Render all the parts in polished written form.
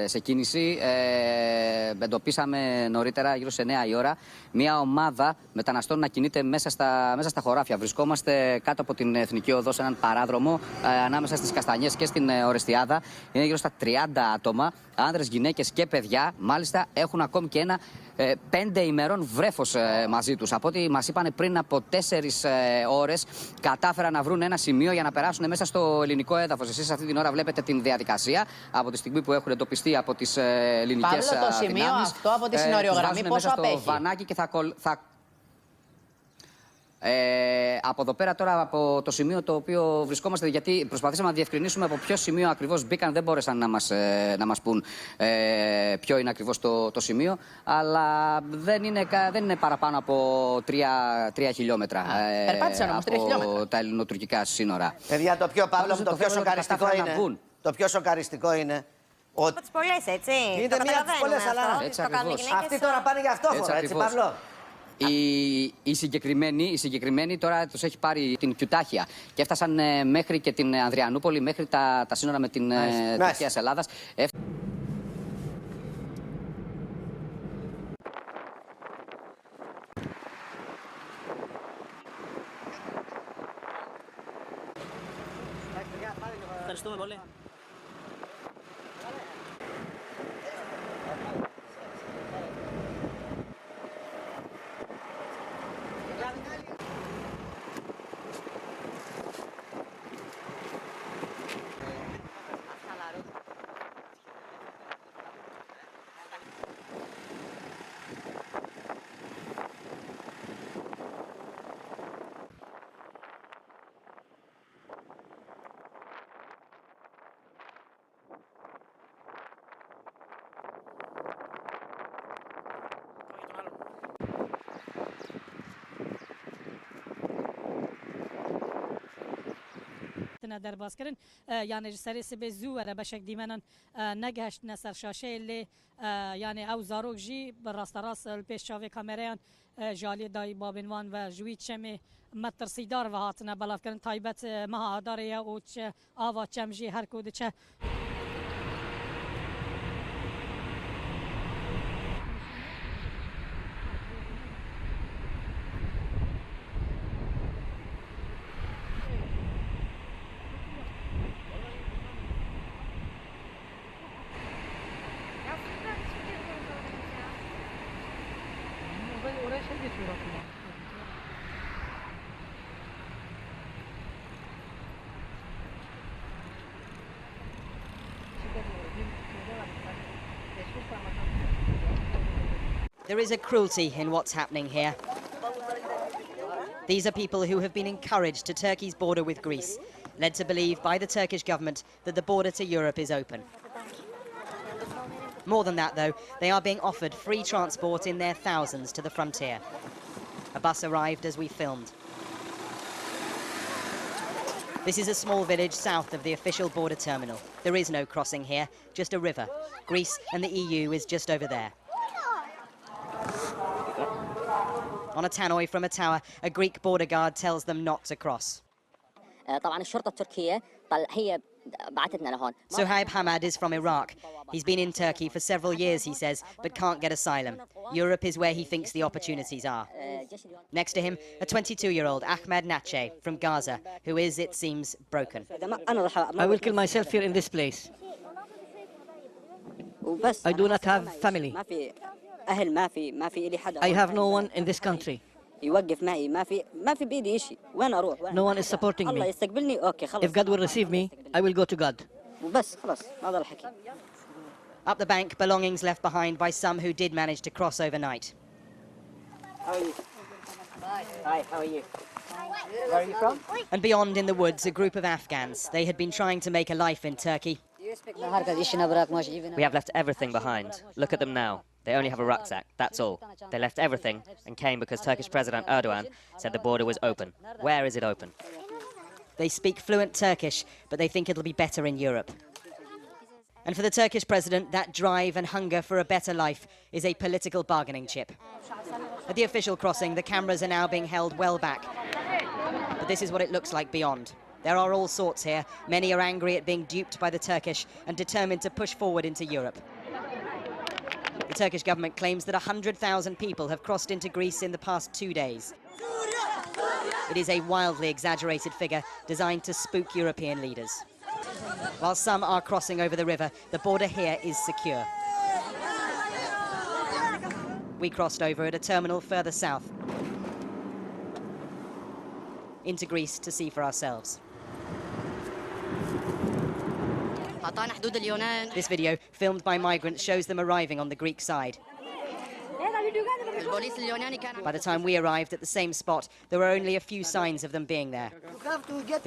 Σε κίνηση εντοπίσαμε νωρίτερα, γύρω σε 9 η ώρα, μια ομάδα μεταναστών να κινείται μέσα στα χωράφια. Βρισκόμαστε κάτω από την Εθνική Οδό, σε έναν παράδρομο ανάμεσα στις Καστανιές και στην Ορεστιάδα. Είναι γύρω στα 30 άτομα, άνδρες, γυναίκες και παιδιά. Μάλιστα έχουν ακόμη και ένα 5 ημερών βρέφος μαζί τους. Από ό,τι μας είπαν, πριν από 4 ώρες κατάφεραν να βρουν ένα σημείο για να περάσουν μέσα στο ελληνικό έδαφος. Εσείς αυτή την ώρα βλέπετε την διαδικασία από τη στιγμή που έχουν εντοπιστεί από τις ελληνικές δυνάμεις. Το σημείο αυτό από τη συνοριογραμμή πόσο απέχει? Βανάκι και από εδώ πέρα τώρα, από το σημείο το οποίο βρισκόμαστε, γιατί προσπαθήσαμε να διευκρινίσουμε από ποιο σημείο ακριβώς μπήκαν, δεν μπόρεσαν να μας πούν ποιο είναι ακριβώς το σημείο, αλλά δεν είναι παραπάνω από 3 χιλιόμετρα από τα ελληνοτουρκικά σύνορα. Παιδιά, το πιο σοκαριστικό είναι ότι... Από τις πολλές, έτσι. Είναι μία από τις πολλές, αλλά αυτοί τώρα πάνε για αυτόφορα, έτσι, Παύλο. Οι συγκεκριμένοι τώρα τους έχει πάρει την Κιουτάχια και έφτασαν μέχρι και την Ανδριανούπολη, μέχρι τα σύνορα με την Τουρκία Ελλάδας. Ευχαριστούμε πολύ. در باز کردن یعنی سری سبز زو و بشک دیمنان نگهشت نسر شاشه لی یعنی او زاروک جی بر راست راست پیش چاوی کامریان جالی دای بابنوان و جویت شمی مترسیدار و هاتنه بلاف کردن تایبت مها آداره او چه آوا چمجی هر کود چه There is a cruelty in what's happening here. These are people who have been encouraged to Turkey's border with Greece, led to believe by the Turkish government that the border to Europe is open. More than that, though, they are being offered free transport in their thousands to the frontier. A bus arrived as we filmed. This is a small village south of the official border terminal. There is no crossing here, just a river. Greece and the EU is just over there. On a tannoy from a tower, a Greek border guard tells them not to cross. Suhaib Hamad is from Iraq. He's been in Turkey for several years, he says, but can't get asylum. Europe is where he thinks the opportunities are. Next to him, a 22-year-old Ahmed Nache from Gaza, who is, it seems, broken. I will kill myself here in this place. I do not have family. I have no one in this country. No one is supporting me. If God will receive me, I will go to God. Up the bank, belongings left behind by some who did manage to cross overnight. How are you? Hi, how are you? Where are you from? And beyond in the woods, a group of Afghans. They had been trying to make a life in Turkey. We have left everything behind. Look at them now. They only have a rucksack, that's all. They left everything and came because Turkish President Erdogan said the border was open. Where is it open? They speak fluent Turkish, but they think it'll be better in Europe. And for the Turkish president, that drive and hunger for a better life is a political bargaining chip. At the official crossing, the cameras are now being held well back. But this is what it looks like beyond. There are all sorts here. Many are angry at being duped by the Turkish and determined to push forward into Europe. The Turkish government claims that 100,000 people have crossed into Greece in the past 2 days. It is a wildly exaggerated figure designed to spook European leaders. While some are crossing over the river, the border here is secure. We crossed over at a terminal further south into Greece to see for ourselves. This video, filmed by migrants, shows them arriving on the Greek side. By the time we arrived at the same spot, there were only a few signs of them being there.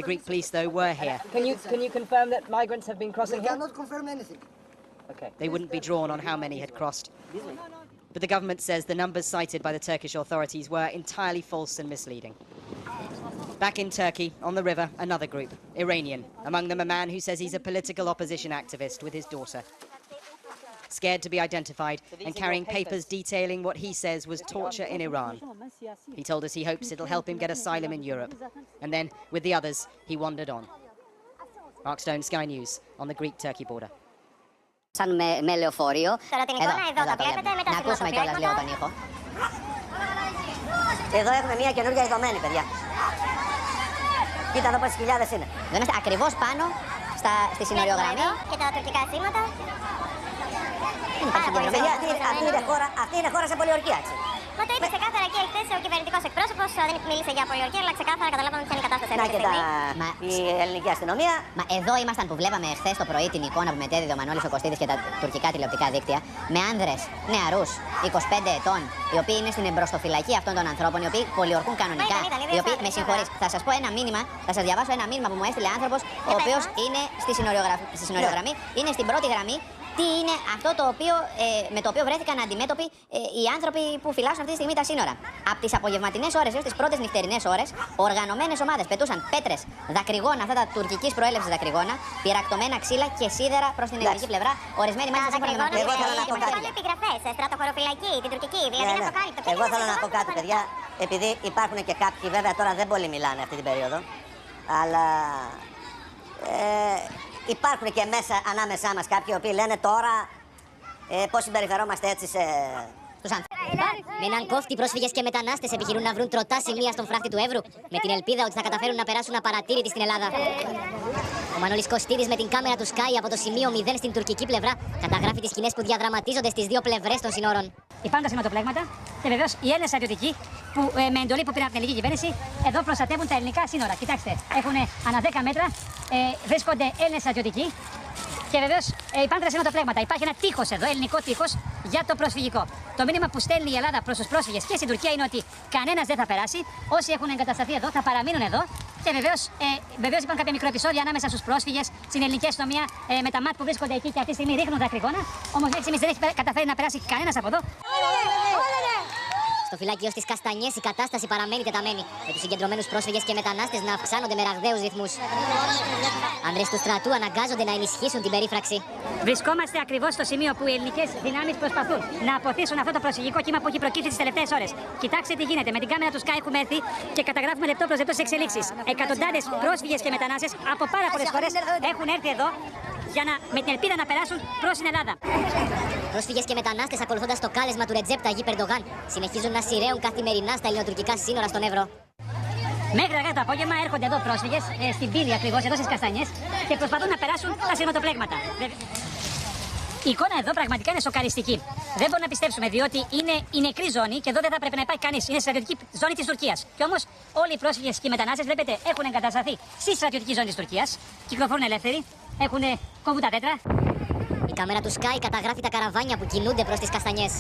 The Greek police, though, were here. Can you confirm that migrants have been crossing here? I cannot confirm anything. Okay. They wouldn't be drawn on how many had crossed. But the government says the numbers cited by the Turkish authorities were entirely false and misleading. Back in Turkey, on the river, another group, Iranian. Among them a man who says he's a political opposition activist with his daughter. Scared to be identified and carrying papers detailing what he says was torture in Iran. He told us he hopes it'll help him get asylum in Europe. And then, with the others, he wandered on. Mark Stone, Sky News, on the Greek-Turkey border. Σαν με λεωφορείο. Τώρα την εικόνα εδώ τα βλέπετε με τα Να ακούσουμε κιόλας λίγο τον ήχο. Εδώ έχουμε μια καινούργια ειδωμένη, παιδιά. Κοίτα εδώ πόσες χιλιάδες είναι. Δεν είμαστε ακριβώς πάνω στη συνοριογραμμή. Και τα τουρκικά σήματα. Παιδιά, αυτή είναι χώρα σε πολιορκία, έτσι. Μα το είπε ξεκάθαρα και χθες ο κυβερνητικός εκπρόσωπος, δεν μίλησε για πολιορκία, αλλά ξεκάθαρα καταλάβαμε ποια είναι η κατάσταση αυτή τη στιγμή. Η ελληνική αστυνομία. Μα εδώ ήμασταν που βλέπαμε χθες το πρωί την εικόνα που μετέδιδε ο Μανώλης ο Κωστίδης και τα τουρκικά τηλεοπτικά δίκτυα με άνδρες νεαρούς 25 ετών, οι οποίοι είναι στην εμπροστοφυλακή αυτών των ανθρώπων, οι οποίοι πολιορκούν κανονικά. Οι οποίοι, με συγχωρείς, θα σας πω ένα μήνυμα, θα σας διαβάσω ένα μήνυμα που μου έστειλε άνθρωπος, ο οποίος είναι στη συνοριογραμμή, είναι στην πρώτη γραμμή. Τι είναι αυτό με το οποίο βρέθηκαν αντιμέτωποι οι άνθρωποι που φυλάσσουν αυτή τη στιγμή τα σύνορα. Από τις απογευματινές ώρες έως τις πρώτες νυχτερινές ώρες, οργανωμένες ομάδες πετούσαν πέτρες, δακρυγόνα, αυτά τα τουρκικής προέλευσης δακρυγόνα, πυρακτωμένα ξύλα και σίδερα προς την ελληνική πλευρά. Ορισμένοι μάλιστα σύμφωνα με εγώ θέλω να πω κάτι. Επιγραφές, στρατοχωροφυλακή, την τουρκική, δηλαδή είναι αποκάλυπτο. Εγώ θέλω να πω κάτι, παιδιά, επειδή υπάρχουν και κάποιοι, βέβαια τώρα δεν πολύ μιλάνε αυτή την περίοδο, αλλά. Υπάρχουν και μέσα ανάμεσά μας κάποιοι οι οποίοι λένε τώρα πώς συμπεριφερόμαστε έτσι στους ανθρώπους. Με έναν κόφτη, πρόσφυγες και μετανάστες επιχειρούν να βρουν τροτά σημεία στον φράχτη του Εύρου, με την ελπίδα ότι θα καταφέρουν να περάσουν απαρατήρητοι στην Ελλάδα. Ο Μανώλης Κωστίδης με την κάμερα του Sky από το σημείο 0 στην τουρκική πλευρά καταγράφει τις σκηνές που διαδραματίζονται στις δύο πλευρές των συνόρων. Υπάρχουν τα σηματοπλέγματα και βεβαίως οι Έλληνες στρατιωτικοί με εντολή που πήραν από την ελληνική κυβέρνηση εδώ προστατεύουν τα ελληνικά σύνορα. Κοιτάξτε, έχουν ανά 10 μέτρα βρίσκονται Έλληνες στρατιωτικοί και βεβαίως υπάρχουν τα σηματοπλέγματα. Υπάρχει ένα τείχος εδώ, ελληνικό τείχος για το προσφυγικό. Το μήνυμα που στέλνει η Ελλάδα προς τους πρόσφυγες και στην Τουρκία είναι ότι κανένας δεν θα περάσει. Όσοι έχουν εγκατασταθεί εδώ θα παραμείνουν εδώ. Και βεβαίως υπάρχουν κάποια μικροεπισόδια ανάμεσα στους πρόσφυγες, στην ελληνική αστυνομία, με τα ΜΑΤ που βρίσκονται εκεί και αυτή τη στιγμή ρίχνουν δακρυγόνα. Όμως μέχρι στιγμής δεν έχει καταφέρει να περάσει κανένας από εδώ. Στο φυλάκιο στις Καστανιές η κατάσταση παραμένει τεταμένη, με τους συγκεντρωμένους πρόσφυγες και μετανάστες να αυξάνονται με ραγδαίους ρυθμούς. Άνδρες του στρατού αναγκάζονται να ενισχύσουν την περίφραξη. Βρισκόμαστε ακριβώς στο σημείο που οι ελληνικές δυνάμεις προσπαθούν να αποθήσουν αυτό το προσφυγικό κύμα που έχει προκύψει τις τελευταίες ώρες. Κοιτάξτε τι γίνεται. Με την κάμερα του Sky έχουμε έρθει και καταγράφουμε λεπτό προς λεπτό τις εξελίξεις. Εκατοντάδες πρόσφυγες και μετανάστες από πάρα πολλές χώρες έχουν έρθει εδώ με την ελπίδα να περάσουν προς την Ελλάδα. Πρόσφυγες και μετανάστες, ακολουθώντας το κάλεσμα του Ρετζέπ Ταγίπ Ερντογάν, συνεχίζουν να σειραίουν καθημερινά στα ελληνοτουρκικά σύνορα στον Εύρο. Μέχρι αργά το απόγευμα έρχονται εδώ πρόσφυγες, στην πύλη ακριβώς, εδώ στις Καστανιές, και προσπαθούν να περάσουν τα σειρματοπλέγματα. Η εικόνα εδώ πραγματικά είναι σοκαριστική. Δεν μπορούμε να πιστέψουμε, διότι είναι η νεκρή ζώνη και εδώ δεν θα πρέπει να υπάρχει κανείς. Είναι στρατιωτική ζώνη της Τουρκίας. Και όμως όλοι οι πρόσφυγες και οι μετανάστες, βλέπετε, έχουν εγκατασταθεί στη στρατιωτική ζώνη της Τουρκίας, κυκλοφορούν ελεύθεροι, κόβουν τα τέτρα. Η κάμερα του Sky καταγράφει τα καραβάνια που κινούνται προς τις Καστανιές.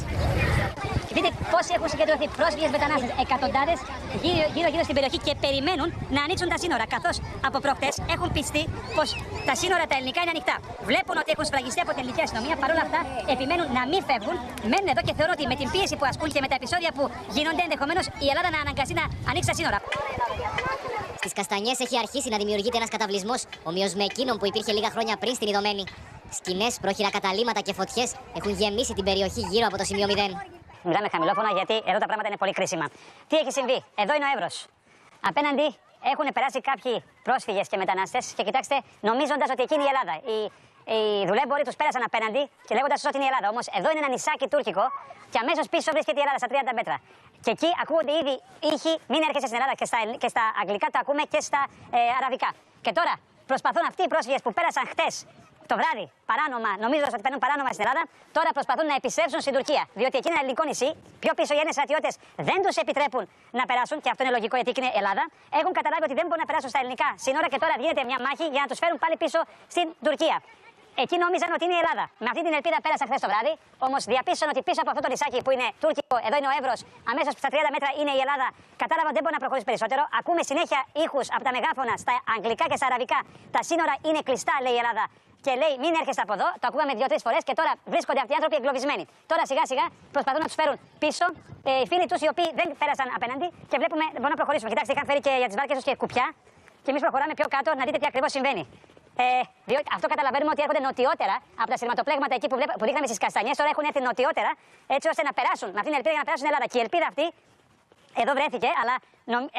Δείτε πόσοι έχουν συγκεντρωθεί πρόσφυγες μετανάστες, εκατοντάδες γύρω-γύρω στην περιοχή και περιμένουν να ανοίξουν τα σύνορα. Καθώς από προχτές έχουν πιστεί πως τα σύνορα τα ελληνικά είναι ανοιχτά. Βλέπουν ότι έχουν σφραγιστεί από την ελληνική αστυνομία, παρόλα αυτά επιμένουν να μην φεύγουν. Μένουν εδώ και θεωρώ ότι με την πίεση που ασκούν και με τα επεισόδια που γίνονται, ενδεχομένως η Ελλάδα να αναγκαστεί να ανοίξει τα σύνορα. Στις Καστανιές έχει αρχίσει να δημιουργείται ένας καταβλισμός, ομοίως με εκείνον που υπήρχε λίγα χρόνια πριν στην Ιδωμένη. Σκηνές, πρόχειρα καταλύματα και φωτιές έχουν γεμίσει την περιοχή γύρω από το σημείο 0. Μιλάμε χαμηλόφωνα γιατί εδώ τα πράγματα είναι πολύ κρίσιμα. Τι έχει συμβεί? Εδώ είναι ο Εύρος. Απέναντι έχουν περάσει κάποιοι πρόσφυγες και μετανάστες και κοιτάξτε, νομίζοντας ότι εκεί είναι η Ελλάδα. Οι δουλέμποροι τους πέρασαν απέναντι και λέγοντας ότι είναι η Ελλάδα. Όμως εδώ είναι ένα νησάκι τουρκικό και αμέσως πίσω βρίσκεται η Ελλάδα στα 30 μέτρα. Και εκεί ακούγονται ήδη ήχοι, μην έρχεσαι στην Ελλάδα, και στα αγγλικά τα ακούμε και στα αραβικά. Και τώρα προσπαθούν αυτοί οι πρόσφυγες που πέρασαν χτες το βράδυ παράνομα, νομίζοντας ότι παίρνουν παράνομα στην Ελλάδα, τώρα προσπαθούν να επιστρέψουν στην Τουρκία. Διότι εκεί είναι ένα ελληνικό νησί, πιο πίσω οι Έλληνες στρατιώτες δεν τους επιτρέπουν να περάσουν, και αυτό είναι λογικό γιατί είναι Ελλάδα. Έχουν καταλάβει ότι δεν μπορούν να περάσουν στα ελληνικά σύνορα και τώρα γίνεται μια μάχη για να τους φέρουν πάλι πίσω στην Τουρκία. Εκεί νόμιζαν ότι είναι η Ελλάδα. Με αυτή την ελπίδα πέρασαν χθες το βράδυ, όμως διαπίστωσαν ότι πίσω από αυτό το νησάκι που είναι τουρκικό, εδώ είναι ο Εύρος, αμέσως στα 30 μέτρα είναι η Ελλάδα. Κατάλαβαν ότι δεν μπορούν να προχωρήσουν περισσότερο. Ακούμε συνέχεια ήχους από τα μεγάφωνα στα αγγλικά και στα αραβικά. Τα σύνορα είναι κλειστά, λέει η Ελλάδα. Και λέει μην έρχεστε από εδώ. Το ακούγαμε 2-3 φορές και τώρα βρίσκονται αυτοί οι άνθρωποι εγκλωβισμένοι. Τώρα σιγά σιγά προσπαθούν να τους φέρουν πίσω οι φίλοι τους οι οποίοι δεν πέρασαν απέναντι και βλέπουμε μπορούμε να προχωρήσουμε. Κοιτάξτε, είχαν φέρει και για τις βάρκες τους και κουπιά και εμείς προχωράμε πιο κάτω να δείτε τι ακριβώς συμβαίνει. Διότι αυτό καταλαβαίνουμε ότι έρχονται νοτιότερα από τα σειρματοπλέγματα εκεί που δείχναμε στις Καστανιές. Τώρα έχουν έρθει νοτιότερα έτσι ώστε να περάσουν με αυτήν την ελπίδα για να περάσουν στην Ελλάδα. Και η ελπίδα αυτή εδώ βρέθηκε, αλλά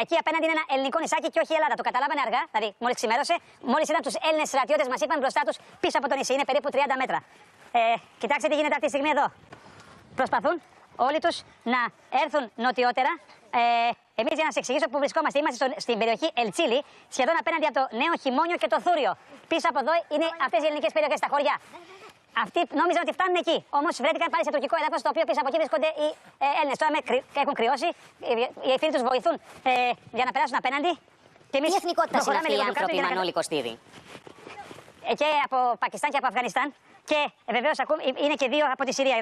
εκεί απέναντι είναι ένα ελληνικό νησάκι και όχι η Ελλάδα. Το καταλάβανε αργά, δηλαδή μόλις ξημέρωσε, μόλις είδαν τους Έλληνες στρατιώτες, μας είπαν μπροστά τους πίσω από το νησί. Είναι περίπου 30 μέτρα. Κοιτάξτε τι γίνεται αυτή τη στιγμή εδώ. Προσπαθούν όλοι τους να έρθουν νοτιότερα. Εμείς για να σας εξηγήσω που βρισκόμαστε, είμαστε στην περιοχή Ελτσίλη, σχεδόν απέναντι από το Νέο Χιμόνιο και το Θούριο. Πίσω από εδώ είναι αυτές οι ελληνικές περιοχές, τα χωριά. Αυτοί νόμιζαν ότι φτάνουν εκεί. Όμως βρέθηκαν πάλι σε τουρκικό έδαφος, το οποίο πίσω από εκεί βρίσκονται οι Έλληνες. Τώρα έχουν κρυώσει, οι φίλοι τους βοηθούν για να περάσουν απέναντι. Τι εθνικότητα είναι αυτοί οι άνθρωποι, Μανώλη Κωστίδη? Και από Πακιστάν και από Αφγανιστάν. Και βεβαίως είναι και δύο από τη Συρία.